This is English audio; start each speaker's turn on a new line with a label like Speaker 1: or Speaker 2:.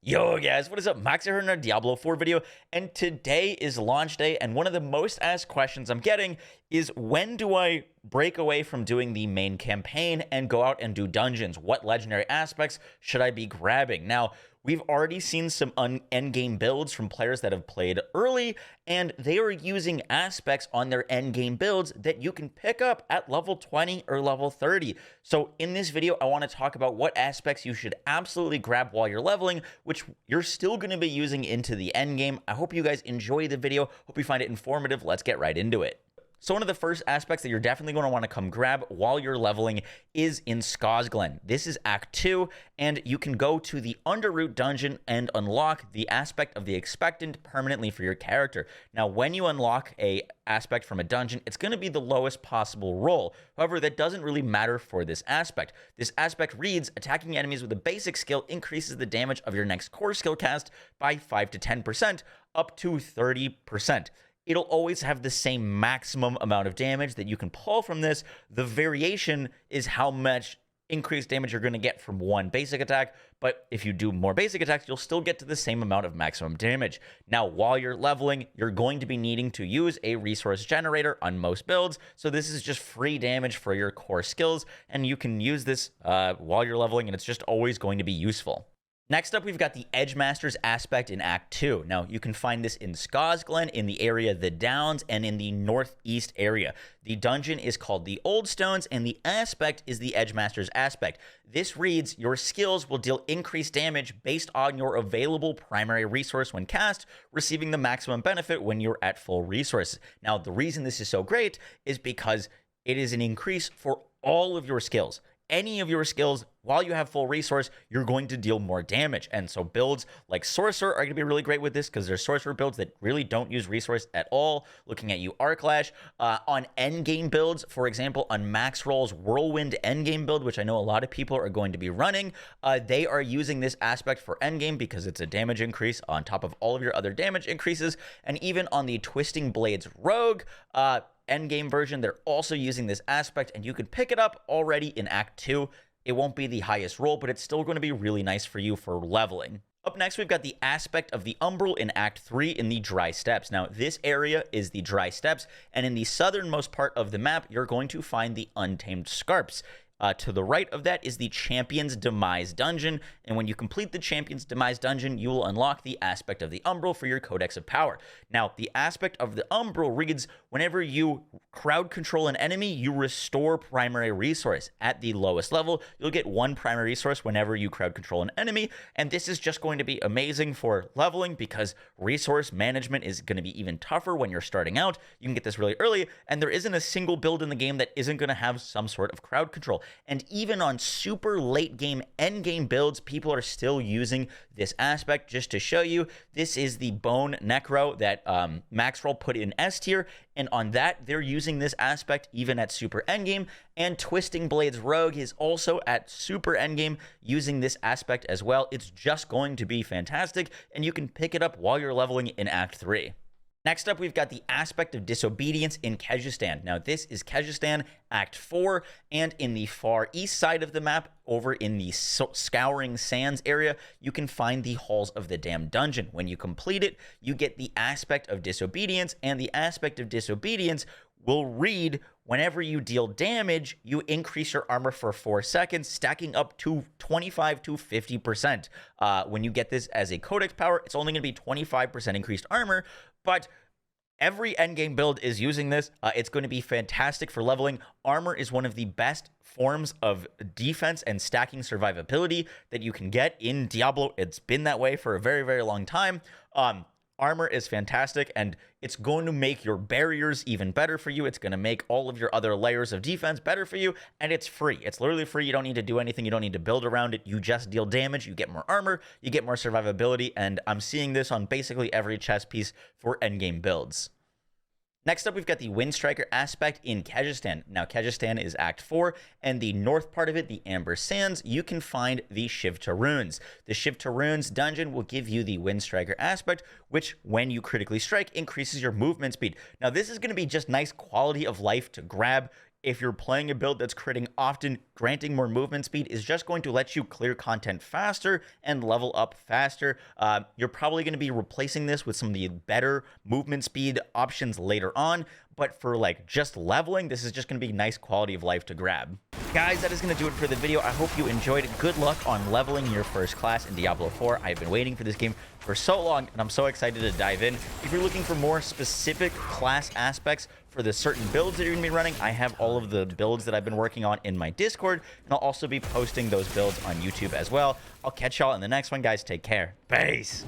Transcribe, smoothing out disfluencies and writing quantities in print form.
Speaker 1: Yo guys, what is up? Max here in our Diablo 4 video, and today is launch day, and one of the most asked questions I'm getting is when do I break away from doing the main campaign and go out and do dungeons? What legendary aspects should I be grabbing? Now, we've already seen some endgame builds from players that have played early, and they are using aspects on their endgame builds that you can pick up at level 20 or level 30. So in this video, I want to talk about what aspects you should absolutely grab while you're leveling, which you're still going to be using into the endgame. I hope you guys enjoy the video. Hope you find it informative. Let's get right into it. So one of the first aspects that you're definitely going to want to come grab while you're leveling is in Skosglen. This is Act 2, and you can go to the Underroot dungeon and unlock the aspect of the Expectant permanently for your character. Now, when you unlock a aspect from a dungeon, it's going to be the lowest possible roll. However, that doesn't really matter for this aspect. This aspect reads, attacking enemies with a basic skill increases the damage of your next core skill cast by 5 to 10%, up to 30%. It'll always have the same maximum amount of damage that you can pull from this. The variation is how much increased damage you're going to get from one basic attack, but if you do more basic attacks, you'll still get to the same amount of maximum damage. Now, while you're leveling, you're going to be needing to use a resource generator on most builds, so this is just free damage for your core skills, and you can use this while you're leveling, and it's just always going to be useful. Next up, we've got the Edgemasters aspect in Act 2. Now, you can find this in Skosglen, in the area The Downs, and in the northeast area. The dungeon is called the Old Stones, and the aspect is the Edgemasters aspect. This reads, your skills will deal increased damage based on your available primary resource when cast, receiving the maximum benefit when you're at full resources. Now, the reason this is so great is because it is an increase for all of your skills. Any of your skills, while you have full resource, you're going to deal more damage. And so builds like Sorcerer are going to be really great with this because there's Sorcerer builds that really don't use resource at all. Looking at you, Arclash. On endgame builds, for example, on Max Roll's Whirlwind endgame build, which I know a lot of people are going to be running, they are using this aspect for endgame because it's a damage increase on top of all of your other damage increases. And even on the Twisting Blades Rogue, endgame version, they're also using this aspect, and you can pick it up already in Act 2. It won't be the highest roll, but it's still going to be really nice for you for leveling. Up next, we've got the aspect of the Umbral in Act 3 in the Dry Steppes. Now, this area is the Dry Steppes, and in the southernmost part of the map, you're going to find the Untamed Scarps. To the right of that is the Champion's Demise dungeon, and when you complete the Champion's Demise dungeon, you will unlock the aspect of the Umbral for your Codex of Power. Now, the aspect of the Umbral reads, whenever you crowd control an enemy, you restore primary resource. At the lowest level, you'll get one primary resource whenever you crowd control an enemy, and this is just going to be amazing for leveling because resource management is going to be even tougher when you're starting out. You can get this really early, and there isn't a single build in the game that isn't going to have some sort of crowd control. And even on super late game end game builds, people are still using this aspect. Just to show you, this is the Bone Necro that Maxroll put in S tier, and on that they're using this aspect even at super endgame. And Twisting Blades Rogue is also at super endgame using this aspect as well. It's just going to be fantastic, and you can pick it up while you're leveling in Act 3. Next up, we've got the aspect of disobedience in Kehjistan. Now, this is Kehjistan, Act 4, and in the far east side of the map, over in the Scouring Sands area, you can find the Halls of the Damned dungeon. When you complete it, you get the aspect of disobedience, and the aspect of disobedience will read, whenever you deal damage, you increase your armor for 4 seconds, stacking up to 25 to 50%. When you get this as a Codex power, it's only going to be 25% increased armor, but every endgame build is using this. It's going to be fantastic for leveling. Armor is one of the best forms of defense and stacking survivability that you can get in Diablo. It's been that way for a very, very long time. Armor is fantastic, and it's going to make your barriers even better for you. It's going to make all of your other layers of defense better for you, and it's free. It's literally free. You don't need to do anything. You don't need to build around it. You just deal damage. You get more armor. You get more survivability, and I'm seeing this on basically every chess piece for endgame builds. Next up, we've got the Windstriker aspect in Kehjistan. Now, Kehjistan is Act 4, and the north part of it, the Amber Sands, you can find the Shivta Runes. The Shivta Runes dungeon will give you the Windstriker aspect, which, when you critically strike, increases your movement speed. Now, this is going to be just nice quality of life to grab. if you're playing a build that's critting often, granting more movement speed is just going to let you clear content faster and level up faster. You're probably going to be replacing this with some of the better movement speed options later on, but for like just leveling, this is just going to be nice quality of life to grab. Guys, that is going to do it for the video. I hope you enjoyed it. Good luck on leveling your first class in Diablo 4. I've been waiting for this game for so long, and I'm so excited to dive in. If you're looking for more specific class aspects for the certain builds that you're going to be running, I have all of the builds that I've been working on in my Discord, and I'll also be posting those builds on YouTube as well. I'll catch y'all in the next one, guys. Take care. Peace.